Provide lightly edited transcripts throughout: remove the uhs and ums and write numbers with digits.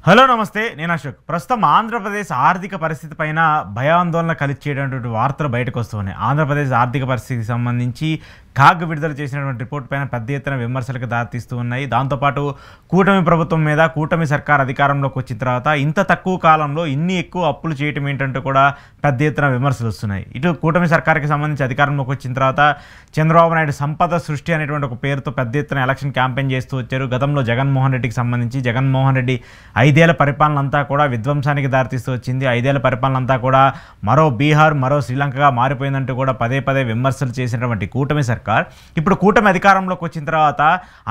Hello నమస్తే నేను అశోక్. ప్రస్తుతం ఆంధ్రప్రదేశ్ ఆర్థిక పరిస్థితి పైన భయాందోళన కలిగించేటటువంటి వార్తలు బయటకు వస్తున్నాయి. ఆంధ్రప్రదేశ్ ఆర్థిక పరిస్థితికి సంబంధించి కాగ్ విడుదల చేసినటువంటి రిపోర్ట్ పైన పెద్ద ఎత్తున విమర్శలకు దారితీస్తూ ఉన్నాయి. దాంతోపాటు కూటమి ప్రభుత్వం మీద కూటమి సర్కార్ అధికారంలోకి వచ్చిన తర్వాత ఇంత తక్కువ కాలంలో ఇన్ని ఎక్కువ అప్పులు చేయటం ఏంటంటూ కూడా పెద్ద ఎత్తున విమర్శలు వస్తున్నాయి. ఇటు కూటమి సర్కార్కి సంబంధించి అధికారంలోకి వచ్చిన తర్వాత చంద్రబాబు నాయుడు సంపద సృష్టి అనేటువంటి ఒక పేరుతో పెద్ద ఎత్తున ఎలక్షన్ క్యాంపెయిన్ చేస్తూ వచ్చారు. గతంలో జగన్మోహన్ రెడ్డికి సంబంధించి జగన్మోహన్ రెడ్డి 5 ఏళ్ల పరిపాలన అంతా కూడా విధ్వంసానికి దారితీస్తూ వచ్చింది. 5 ఏళ్ల పరిపాలన అంతా కూడా మరో బీహార్ మరో శ్రీలంకగా మారిపోయిందంటూ కూడా పదే పదే విమర్శలు చేసినటువంటి కూటమి సర్కార్ ఇప్పుడు కూటమి అధికారంలోకి వచ్చిన తర్వాత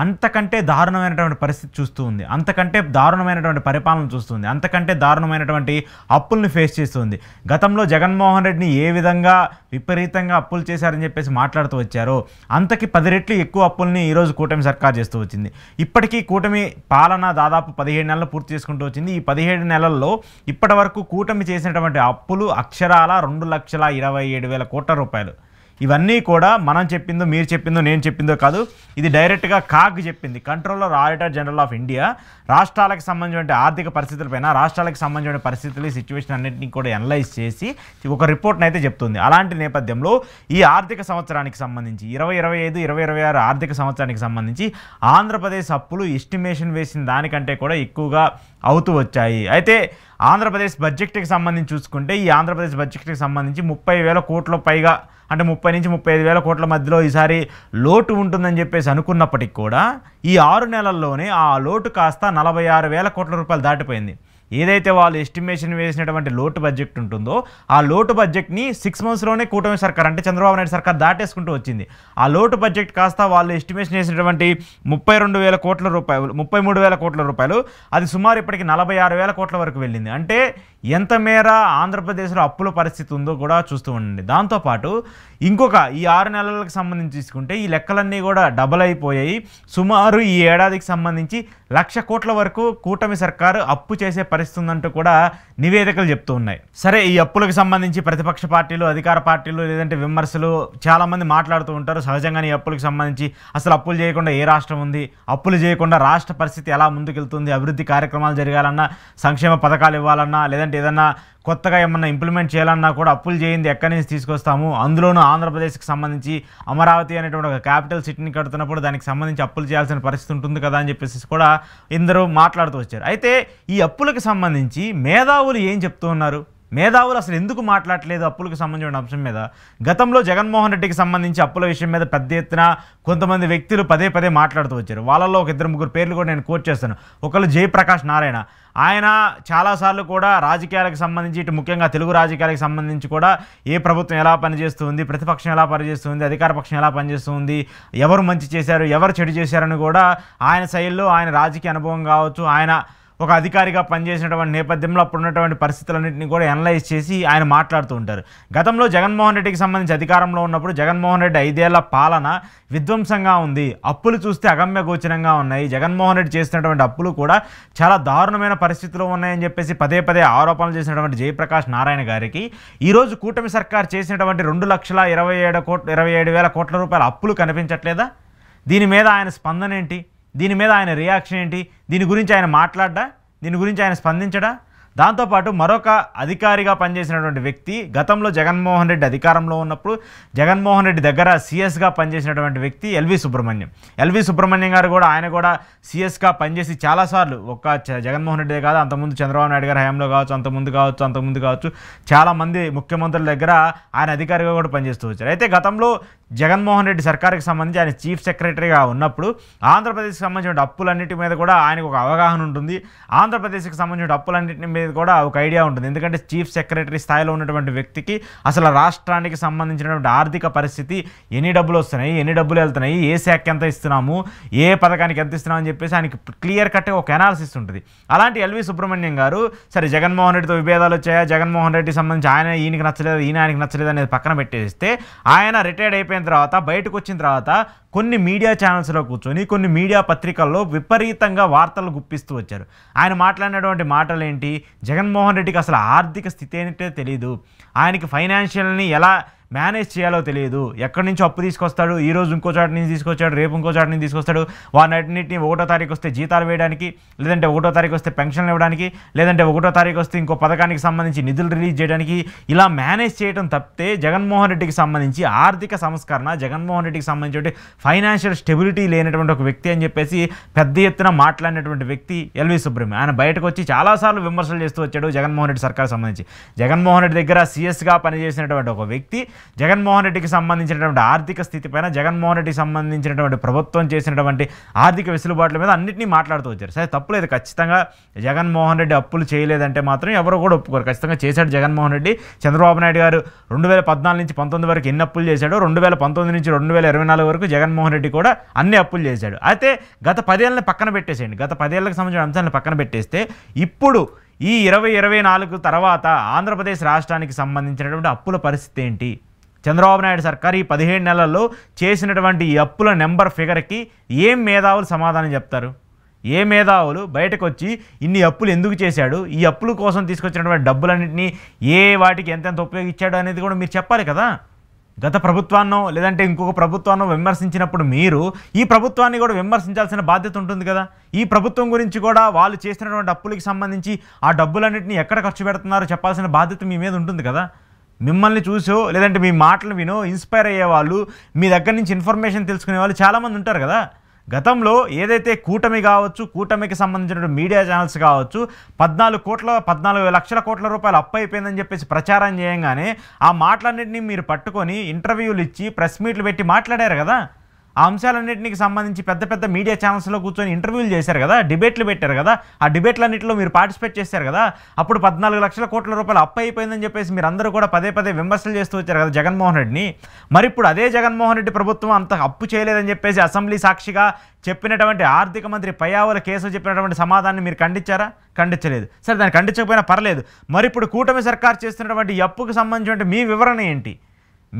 అంతకంటే దారుణమైనటువంటి పరిస్థితి చూస్తూ ఉంది, అంతకంటే దారుణమైనటువంటి పరిపాలన చూస్తుంది, అంతకంటే దారుణమైనటువంటి అప్పుల్ని ఫేస్ చేస్తుంది. గతంలో జగన్మోహన్ రెడ్డిని ఏ విధంగా విపరీతంగా అప్పులు చేశారని చెప్పేసి మాట్లాడుతూ వచ్చారో అంతకి 10 రెట్లు ఎక్కువ అప్పుల్ని ఈరోజు కూటమి సర్కార్ చేస్తూ వచ్చింది. ఇప్పటికీ కూటమి పాలన దాదాపు 17 నెలలు పూర్తి చేసుకుంటూ వచ్చింది. ఈ 17 నెలల్లో ఇప్పటి వరకు కూటమి చేసినటువంటి అప్పులు అక్షరాల 2,27,000 కోట్ల రూపాయలు. ఇవన్నీ కూడా మనం చెప్పిందో మీరు చెప్పిందో నేను చెప్పిందో కాదు, ఇది డైరెక్ట్గా కాగ్ చెప్పింది. Controller auditor general of India రాష్ట్రాలకు సంబంధించిన ఆర్థిక పరిస్థితులపైన రాష్ట్రాలకు సంబంధించిన పరిస్థితులు సిచ్యువేషన్ అన్నింటినీ కూడా అనలైజ్ చేసి ఒక రిపోర్ట్ని అయితే చెప్తుంది. అలాంటి నేపథ్యంలో ఈ ఆర్థిక సంవత్సరానికి సంబంధించి 2025-2026 ఆర్థిక సంవత్సరానికి సంబంధించి ఆంధ్రప్రదేశ్ అప్పులు ఎస్టిమేషన్ వేసిన దానికంటే కూడా ఎక్కువగా అవుతూ వచ్చాయి. అయితే ఆంధ్రప్రదేశ్ బడ్జెట్కి సంబంధించి చూసుకుంటే ఈ ఆంధ్రప్రదేశ్ బడ్జెట్కి సంబంధించి 30,000 కోట్ల పైగా అంటే 30 నుంచి 35,000 కోట్ల మధ్యలో ఈసారి లోటు ఉంటుందని చెప్పేసి అనుకున్నప్పటికి కూడా ఈ 6 నెలల్లోనే ఆ లోటు కాస్త 46,000 కోట్ల రూపాయలు దాటిపోయింది. ఏదైతే వాళ్ళు ఎస్టిమేషన్ వేసినటువంటి లోటు బడ్జెట్ ఉంటుందో ఆ లోటు బడ్జెట్ని 6 మంత్స్లోనే కూటమి సర్కార్ అంటే చంద్రబాబు నాయుడు సర్కార్ దాటేసుకుంటూ వచ్చింది. ఆ లోటు బడ్జెట్ కాస్త వాళ్ళు ఎస్టిమేషన్ చేసినటువంటి 32,000 కోట్ల రూపాయలు 33,000 కోట్ల రూపాయలు అది సుమారు ఇప్పటికి 46,000 కోట్ల వరకు వెళ్ళింది. అంటే ఎంత మేర ఆంధ్రప్రదేశ్లో అప్పుల పరిస్థితి ఉందో కూడా చూస్తూ ఉండండి. దాంతోపాటు ఇంకొక ఈ 6 నెలలకు సంబంధించి తీసుకుంటే ఈ లెక్కలన్నీ కూడా డబల్ అయిపోయాయి. సుమారు ఈ ఏడాదికి సంబంధించి 1,00,000 కోట్ల వరకు కూటమి సర్కారు అప్పు చేసే పరిస్థితి ఉందంటూ కూడా నివేదికలు చెప్తూ ఉన్నాయి. సరే, ఈ అప్పులకు సంబంధించి ప్రతిపక్ష పార్టీలు అధికార పార్టీలు లేదంటే విమర్శలు చాలామంది మాట్లాడుతూ ఉంటారు. సహజంగానే ఈ అప్పులకు సంబంధించి అసలు అప్పులు చేయకుండా ఏ రాష్ట్రం ఉంది, అప్పులు చేయకుండా రాష్ట్ర పరిస్థితి ఎలా ముందుకెళ్తుంది, అభివృద్ధి కార్యక్రమాలు జరగాలన్నా సంక్షేమ పథకాలు ఇవ్వాలన్నా లేదంటే ఏదన్నా కొత్తగా ఏమన్నా ఇంప్లిమెంట్ చేయాలన్నా కూడా అప్పులు చేయింది ఎక్కడి నుంచి తీసుకొస్తాము, అందులోనూ ఆంధ్రప్రదేశ్కి సంబంధించి అమరావతి అనేటువంటి ఒక క్యాపిటల్ సిటీని కడుతున్నప్పుడు దానికి సంబంధించి అప్పులు చేయాల్సిన పరిస్థితి ఉంటుంది కదా అని చెప్పేసి కూడా ఇందరూ మాట్లాడుతూ వచ్చారు. అయితే ఈ అప్పులకు సంబంధించి మేధావులు ఏం చెప్తూ ఉన్నారు, మేధావులు అసలు ఎందుకు మాట్లాడలేదు అప్పులకు సంబంధించిన అంశం మీద? గతంలో జగన్మోహన్ రెడ్డికి సంబంధించి అప్పుల విషయం మీద పెద్ద ఎత్తున కొంతమంది వ్యక్తులు పదే పదే మాట్లాడుతూ వచ్చారు. వాళ్ళల్లో ఒక 2-3 పేర్లు కూడా నేను కోట్ చేస్తాను. ఒకళ్ళు జయప్రకాష్ నారాయణ, ఆయన చాలాసార్లు కూడా రాజకీయాలకు సంబంధించి ఇటు ముఖ్యంగా తెలుగు రాజకీయాలకు సంబంధించి కూడా ఏ ప్రభుత్వం ఎలా పనిచేస్తుంది, ప్రతిపక్షం ఎలా పనిచేస్తుంది, అధికార పక్షం ఎలా పనిచేస్తుంది, ఎవరు మంచి చేశారు ఎవరు చెడు చేశారని కూడా ఆయన శైలిలో ఆయన రాజకీయ అనుభవం కావచ్చు, ఆయన ఒక అధికారిగా పనిచేసినటువంటి నేపథ్యంలో అప్పుడు ఉన్నటువంటి పరిస్థితులన్నింటినీ కూడా అనలైజ్ చేసి ఆయన మాట్లాడుతూ ఉంటారు. గతంలో జగన్మోహన్ రెడ్డికి సంబంధించి అధికారంలో ఉన్నప్పుడు జగన్మోహన్ రెడ్డి 5 ఏళ్ల పాలన విధ్వంసంగా ఉంది, అప్పులు చూస్తే అగమ్య గోచరంగా ఉన్నాయి, జగన్మోహన్ రెడ్డి చేసినటువంటి అప్పులు కూడా చాలా దారుణమైన పరిస్థితిలో ఉన్నాయని చెప్పేసి పదే పదే ఆరోపణలు చేసినటువంటి జయప్రకాష్ నారాయణ గారికి ఈరోజు కూటమి సర్కార్ చేసినటువంటి 2,27,000 కోట్ల రూపాయల అప్పులు కనిపించట్లేదా? దీని మీద ఆయన స్పందన ఏంటి, దీని మీద ఆయన రియాక్షన్ ఏంటి, దీని గురించి ఆయన మాట్లాడ్డా, దీని గురించి ఆయన స్పందించడా? దాంతోపాటు మరొక అధికారిగా పనిచేసినటువంటి వ్యక్తి గతంలో జగన్మోహన్ రెడ్డి అధికారంలో ఉన్నప్పుడు జగన్మోహన్ రెడ్డి దగ్గర సిఎస్గా పనిచేసినటువంటి వ్యక్తి ఎల్వి సుబ్రహ్మణ్యం గారు కూడా ఆయన కూడా సిఎస్గా పనిచేసి చాలాసార్లు ఒక్క జగన్మోహన్ రెడ్డి కాదు అంతకుముందు చంద్రబాబు నాయుడు గారి హయాంలో కావచ్చు అంతకుముందు కావచ్చు చాలామంది ముఖ్యమంత్రుల దగ్గర ఆయన అధికారిగా కూడా పనిచేస్తూ వచ్చారు. అయితే గతంలో జగన్మోహన్ రెడ్డి సర్కార్కి సంబంధించి ఆయన చీఫ్ సెక్రటరీగా ఉన్నప్పుడు ఆంధ్రప్రదేశ్కి సంబంధించిన అప్పులన్నిటి మీద కూడా ఆయనకు ఒక అవగాహన ఉంటుంది, ఆంధ్రప్రదేశ్కి సంబంధించిన అప్పులన్నింటి మీద కూడా ఒక ఐడియా ఉంటుంది. ఎందుకంటే చీఫ్ సెక్రటరీ స్థాయిలో ఉన్నటువంటి వ్యక్తికి అసలు రాష్ట్రానికి సంబంధించినటువంటి ఆర్థిక పరిస్థితి, ఎన్ని డబ్బులు వస్తున్నాయి, ఎన్ని డబ్బులు వెళ్తున్నాయి, ఏ శాఖకి ఎంత ఇస్తున్నాము, ఏ పథకానికి ఎంత ఇస్తున్నామని చెప్పేసి ఆయనకి క్లియర్ కట్గా ఒక అనాలిసిస్ ఉంటుంది. అలాంటి ఎల్వి సుబ్రహ్మణ్యం గారు సరే జగన్మోహన్ రెడ్డితో విభేదాలు వచ్చాయా, జగన్మోహన్ రెడ్డికి సంబంధించి ఈయనకి నచ్చలేదు ఆయనకి నచ్చలేదు అనేది పక్కన పెట్టేస్తే ఆయన రిటైర్డ్ అయిపోయిన తర్వాత బయటకు వచ్చిన తర్వాత కొన్ని మీడియా ఛానల్స్లో కూర్చొని కొన్ని మీడియా పత్రికల్లో విపరీతంగా వార్తలు గుప్పిస్తూ వచ్చారు. ఆయన మాట్లాడినటువంటి మాటలు ఏంటి, జగన్మోహన్ రెడ్డికి అసలు ఆర్థిక స్థితి ఏంటో తెలియదు, ఆయనకి ఫైనాన్షియల్ని ఎలా మేనేజ్ చేయాలో తెలియదు. ఎక్కడి నుంచో అప్పు తీసుకొస్తాడు, ఈ రోజు ఇంకో చోట నుంచి తీసుకొచ్చాడు, రేపు ఇంకో చోట నుంచి తీసుకొస్తాడు. వాటన్నిటిని 1వ తారీఖు వస్తే జీతాలు వేయడానికి, లేదంటే 1వ తారీఖు వస్తే పెన్షన్లు ఇవ్వడానికి, లేదంటే 1వ తారీఖు వస్తే ఇంకో పథకానికి సంబంధించి నిధులు రిలీజ్ చేయడానికి ఇలా మేనేజ్ చేయడం తప్పితే జగన్మోహన్ రెడ్డికి సంబంధించి ఆర్థిక సంస్కరణ, జగన్మోహన్ రెడ్డికి సంబంధించి ఫైనాన్షియల్ స్టెబిలిటీ లేనటువంటి ఒక వ్యక్తి అని చెప్పేసి పెద్ద ఎత్తున మాట్లాడినటువంటి వ్యక్తి ఎల్వి సుబ్రహ్మణ్యం. ఆయన బయటకు వచ్చి చాలాసార్లు విమర్శలు చేస్తూ వచ్చాడు జగన్మోహన్ రెడ్డి సర్కార్ సంబంధించి. జగన్మోహన్ రెడ్డి దగ్గర సీఎస్గా పనిచేసినటువంటి ఒక వ్యక్తి జగన్మోహన్ రెడ్డికి సంబంధించినటువంటి ఆర్థిక స్థితి పైన, జగన్మోహన్ రెడ్డికి సంబంధించినటువంటి ప్రభుత్వం చేసినటువంటి ఆర్థిక వెసులుబాట్ల మీద అన్నింటినీ మాట్లాడుతూ వచ్చారు. సరే, తప్పులేదు, ఖచ్చితంగా జగన్మోహన్ రెడ్డి అప్పులు చేయలేదంటే మాత్రం ఎవరు కూడా ఒప్పుకోరు. ఖచ్చితంగా చేశాడు జగన్మోహన్ రెడ్డి. చంద్రబాబు నాయుడు గారు 2014 నుంచి 19 వరకు ఎన్ని అప్పులు చేశాడో, 2019 నుంచి 2024 వరకు జగన్మోహన్ రెడ్డి కూడా అన్ని అప్పులు చేశాడు. అయితే గత 10 ఏళ్ళని పక్కన పెట్టేసేయండి. గత 10 ఏళ్ళకి సంబంధించిన అంశాలను పక్కన పెట్టేస్తే ఇప్పుడు ఈ 2024 తర్వాత ఆంధ్రప్రదేశ్ రాష్ట్రానికి సంబంధించినటువంటి అప్పుల పరిస్థితి ఏంటి? చంద్రబాబు నాయుడు సర్కార్ ఈ 17 నెలల్లో చేసినటువంటి ఈ అప్పుల నెంబర్ ఫిగర్కి ఏం మేధావులు సమాధానం చెప్తారు? ఏ మేధావులు బయటకు వచ్చి ఇన్ని అప్పులు ఎందుకు చేశాడు, ఈ అప్పుల కోసం తీసుకొచ్చినటువంటి డబ్బులన్నింటినీ ఏ వాటికి ఎంతెంత ఉపయోగించాడు అనేది కూడా మీరు చెప్పాలి కదా. గత ప్రభుత్వాన్నో లేదంటే ఇంకొక ప్రభుత్వాన్నో విమర్శించినప్పుడు మీరు ఈ ప్రభుత్వాన్ని కూడా విమర్శించాల్సిన బాధ్యత ఉంటుంది కదా. ఈ ప్రభుత్వం గురించి కూడా వాళ్ళు చేసినటువంటి అప్పులకి సంబంధించి ఆ డబ్బులన్నింటినీ ఎక్కడ ఖర్చు పెడుతున్నారో చెప్పాల్సిన బాధ్యత మీ మీద ఉంటుంది కదా. మిమ్మల్ని చూసో లేదంటే మీ మాటలు వినో ఇన్స్పైర్ అయ్యేవాళ్ళు, మీ దగ్గర నుంచి ఇన్ఫర్మేషన్ తెలుసుకునే వాళ్ళు చాలామంది ఉంటారు కదా. గతంలో ఏదైతే కూటమి కావచ్చు, కూటమికి సంబంధించిన మీడియా ఛానల్స్ కావచ్చు, 14 లక్షల కోట్ల రూపాయలు అప్పు అయిపోయిందని చెప్పేసి ప్రచారం చేయంగానే ఆ మాటలన్నింటినీ మీరు పట్టుకొని ఇంటర్వ్యూలు ఇచ్చి ప్రెస్ మీట్లు పెట్టి మాట్లాడారు కదా. ఆ అంశాలన్నింటికి సంబంధించి పెద్ద పెద్ద మీడియా ఛానల్స్లో కూర్చొని ఇంటర్వ్యూలు చేశారు కదా, డిబేట్లు పెట్టారు కదా. ఆ డిబేట్లన్నింటిలో మీరు పార్టిసిపేట్ చేశారు కదా. అప్పుడు 14 లక్షల కోట్ల రూపాయలు అప్పు అయిపోయిందని చెప్పేసి మీరు అందరూ కూడా పదే పదే విమర్శలు చేస్తూ వచ్చారు కదా జగన్మోహన్ రెడ్డిని. మరి ఇప్పుడు అదే జగన్మోహన్ రెడ్డి ప్రభుత్వం అంత అప్పు చేయలేదని చెప్పేసి అసెంబ్లీ సాక్షిగా చెప్పినటువంటి ఆర్థిక మంత్రి పయ్యావుల కేసు చెప్పినటువంటి సమాధానాన్ని మీరు ఖండించారా? ఖండించలేదు. సరే, దాన్ని ఖండించకపోయినా పర్లేదు. మరి ఇప్పుడు కూటమి సర్కార్ చేస్తున్నటువంటి ఈ అప్పుకు సంబంధించిన మీ వివరణ ఏంటి?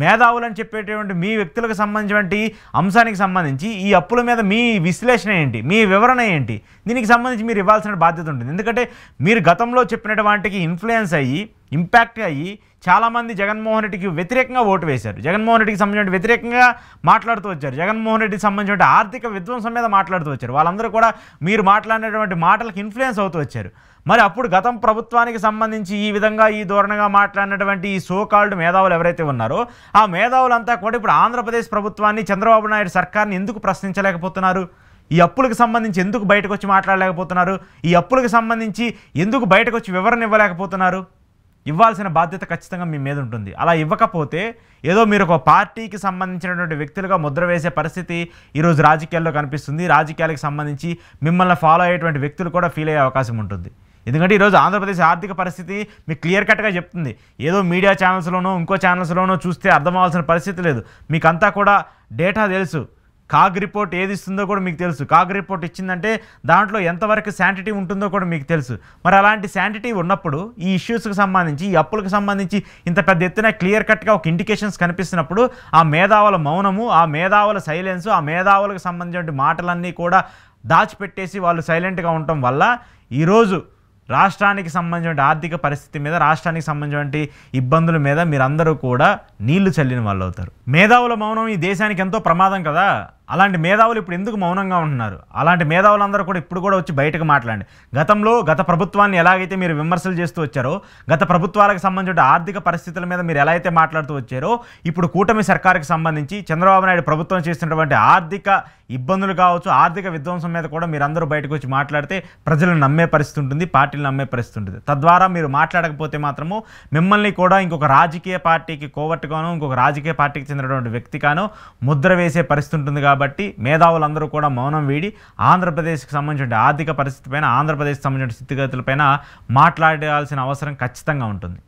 మేధావులని చెప్పేటువంటి మీ వ్యక్తులకు సంబంధించినటువంటి అంశానికి సంబంధించి ఈ అప్పుల మీద మీ విశ్లేషణ ఏంటి, మీ వివరణ ఏంటి? దీనికి సంబంధించి మీరు ఇవ్వాల్సిన బాధ్యత ఉంటుంది. ఎందుకంటే మీరు గతంలో చెప్పినటువంటి వాటికి ఇన్ఫ్లుయెన్స్ అయ్యి, ఇంపాక్ట్ అయ్యి చాలామంది జగన్మోహన్ రెడ్డికి వ్యతిరేకంగా ఓటు వేశారు. జగన్మోహన్ రెడ్డికి సంబంధించిన వ్యతిరేకంగా మాట్లాడుతూ వచ్చారు. జగన్మోహన్ రెడ్డికి సంబంధించిన ఆర్థిక విధ్వంసం మీద మాట్లాడుతూ వచ్చారు. వాళ్ళందరూ కూడా మీరు మాట్లాడినటువంటి మాటలకు ఇన్ఫ్లుయెన్స్ అవుతూ వచ్చారు. మరి అప్పుడు గతం ప్రభుత్వానికి సంబంధించి ఈ విధంగా ఈ ధోరణిగా మాట్లాడినటువంటి ఈ సోకాల్డ్ మేధావులు ఎవరైతే ఉన్నారో ఆ మేధావులంతా కూడా ఇప్పుడు ఆంధ్రప్రదేశ్ ప్రభుత్వాన్ని, చంద్రబాబు నాయుడు సర్కార్ని ఎందుకు ప్రశ్నించలేకపోతున్నారు? ఈ అప్పులకు సంబంధించి ఎందుకు బయటకు వచ్చి మాట్లాడలేకపోతున్నారు? ఈ అప్పులకు సంబంధించి ఎందుకు బయటకు వచ్చి వివరణ ఇవ్వలేకపోతున్నారు? ఇవ్వాల్సిన బాధ్యత ఖచ్చితంగా మీ మీద ఉంటుంది. అలా ఇవ్వకపోతే ఏదో మీరు ఒక పార్టీకి సంబంధించినటువంటి వ్యక్తులుగా ముద్ర వేసే పరిస్థితి ఈరోజు రాజకీయాల్లో కనిపిస్తుంది. రాజకీయాలకు సంబంధించి మిమ్మల్ని ఫాలో అయ్యేటువంటి వ్యక్తులు కూడా ఫీల్ అయ్యే అవకాశం ఉంటుంది. ఎందుకంటే ఈరోజు ఆంధ్రప్రదేశ్ ఆర్థిక పరిస్థితి మీకు క్లియర్ కట్గా చెప్తుంది. ఏదో మీడియా ఛానల్స్లోనో ఇంకో ఛానల్స్లోనో చూస్తే అర్థమవలసిన పరిస్థితి లేదు. మీకంతా కూడా డేటా తెలుసు. కాగ్ రిపోర్ట్ ఏది ఇస్తుందో కూడా మీకు తెలుసు. కాగ్ రిపోర్ట్ ఇచ్చిందంటే దాంట్లో ఎంతవరకు శాంటిటీ ఉంటుందో కూడా మీకు తెలుసు. మరి అలాంటి శాంటిటీ ఉన్నప్పుడు ఈ ఇష్యూస్కి సంబంధించి, ఈ అప్పులకు సంబంధించి ఇంత పెద్ద ఎత్తున క్లియర్ కట్గా ఒక ఇండికేషన్స్ కనిపిస్తున్నప్పుడు ఆ మేధావుల మౌనము, ఆ మేధావుల సైలెన్సు, ఆ మేధావులకు సంబంధించిన మాటలన్నీ కూడా దాచిపెట్టేసి వాళ్ళు సైలెంట్గా ఉండటం వల్ల ఈరోజు రాష్ట్రానికి సంబంధించిన ఆర్థిక పరిస్థితి మీద, రాష్ట్రానికి సంబంధించిన ఇబ్బందుల మీద మీరందరూ కూడా నీళ్లు చల్లిన వాళ్ళు అవుతారు. మేధావుల మౌనం ఈ దేశానికి ఎంతో ప్రమాదం కదా. అలాంటి మేధావులు ఇప్పుడు ఎందుకు మౌనంగా ఉంటున్నారు? అలాంటి మేధావులందరూ కూడా ఇప్పుడు కూడా వచ్చి బయటకు మాట్లాడండి. గతంలో గత ప్రభుత్వాన్ని ఎలాగైతే మీరు విమర్శలు చేస్తూ వచ్చారో, గత ప్రభుత్వాలకు సంబంధించిన ఆర్థిక పరిస్థితుల మీద మీరు ఎలా అయితే మాట్లాడుతూ వచ్చారో, ఇప్పుడు కూటమి సర్కారుకి సంబంధించి చంద్రబాబు నాయుడు ప్రభుత్వం చేస్తున్నటువంటి ఆర్థిక ఇబ్బందులు కావచ్చు, ఆర్థిక విధ్వంసం మీద కూడా మీరందరూ బయటకు వచ్చి మాట్లాడితే ప్రజలు నమ్మే పరిస్థితి ఉంటుంది, పార్టీలు నమ్మే పరిస్థితి ఉంటుంది. తద్వారా మీరు మాట్లాడకపోతే మాత్రము మిమ్మల్ని కూడా ఇంకొక రాజకీయ పార్టీకి కోవట్టుగానో, ఇంకొక రాజకీయ పార్టీకి చెందినటువంటి వ్యక్తిగానో ముద్ర వేసే పరిస్థితి ఉంటుంది. కాబట్టి మేధావులందరూ కూడా మౌనం వీడి ఆంధ్రప్రదేశ్కి సంబంధించిన ఆర్థిక పరిస్థితి పైన, ఆంధ్రప్రదేశ్కి సంబంధించిన స్థితిగతులపైన మాట్లాడాల్సిన అవసరం ఖచ్చితంగా ఉంటుంది.